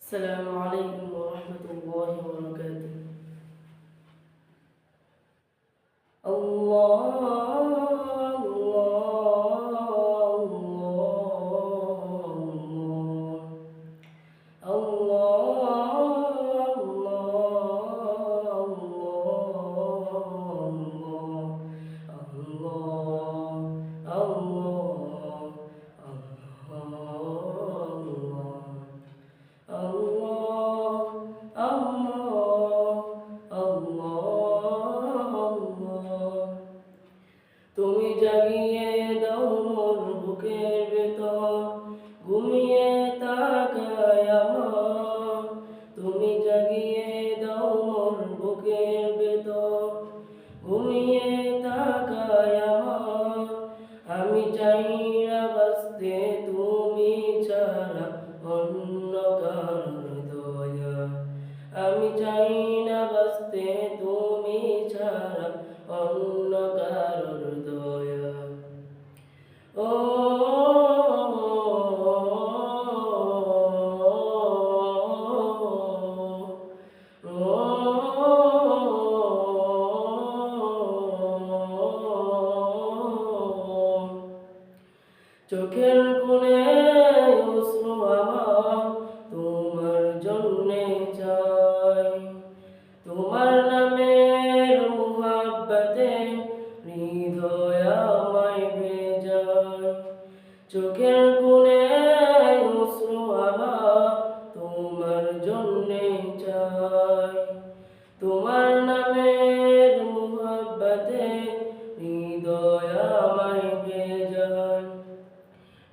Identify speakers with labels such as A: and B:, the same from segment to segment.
A: السلام عليكم ورحمة الله وبركاته. الله الله الله الله الله الله Allah, Allah, Allah, Allah, তুমি জাগিয়ে দাও মোর বুকের ভেতর, ঘুমিয়ে তাকায় আমার। তুমি জাগিয়ে দাও মোর বুকের ভেতর, ঘুমিয়ে তাকায় আমার। আমি চাই না বাঁচতে তুমি ছাড়া অন্য কারোর দয়া। আমি চাই না বাঁচতে তুমি ছাড়া অন্য কারোর দয়া। ও চোখের কোণে অশ্রু আমার তোমার জন্যে চাই, তোমার নামের মুহাব্বতে হৃদয় আমায় ভেজায়। চোখের কোণে অশ্রু আমার তোমার জন্যে চাই, তোমার নামের মুহাব্বতে হৃদয় আমায় ভেজায়।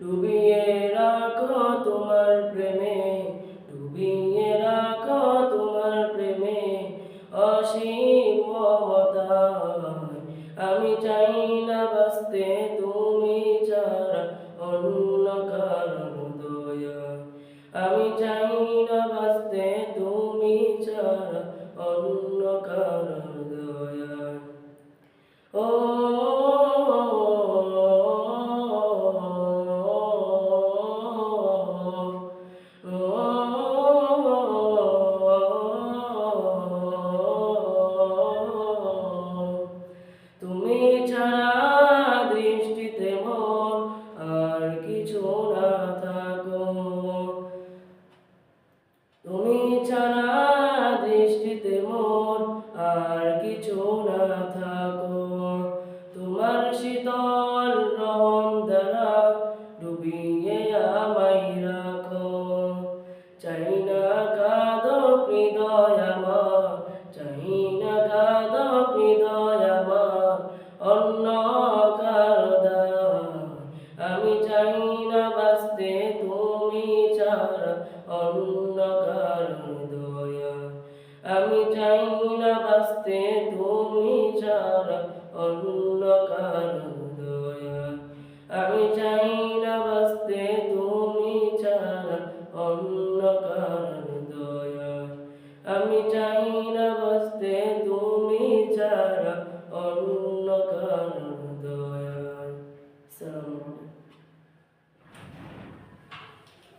A: ডুবিয়ে রাখো তোমার প্রেমে, ডুবিয়ে রাখো তোমার প্রেমে অসীম মমতায়। আমি চাই না বাঁচতে তুমি ছাড়া অন্য কারোর দয়া। আমি চাই না বাঁচতে তুমি ছাড়া অন্য কারোর দয়া। ও তুমি ছাড়া দৃষ্টিতে মন আর কিছু না থাকো, তুমি ছাড়া দৃষ্টিতে মন আর কিছু না থাকো। তোমার শীতল রহম দ্বারা ডুবিয়ে আমায় রাখো। চাই না কাঁদো হৃদয় আমার, চাই না কাঁদো হৃদয় আমার অন্য কারো দায়। আমি চাই না বাঁচতে তুমি ছাড়া অন্য কারো দয়া। আমি চাই না বাঁচতে তুমি ছাড়া অন্য কারো দয়া। আমি চাই না বাঁচতে তুমি ছাড়া অন্য কারো দয়া। আমি চাই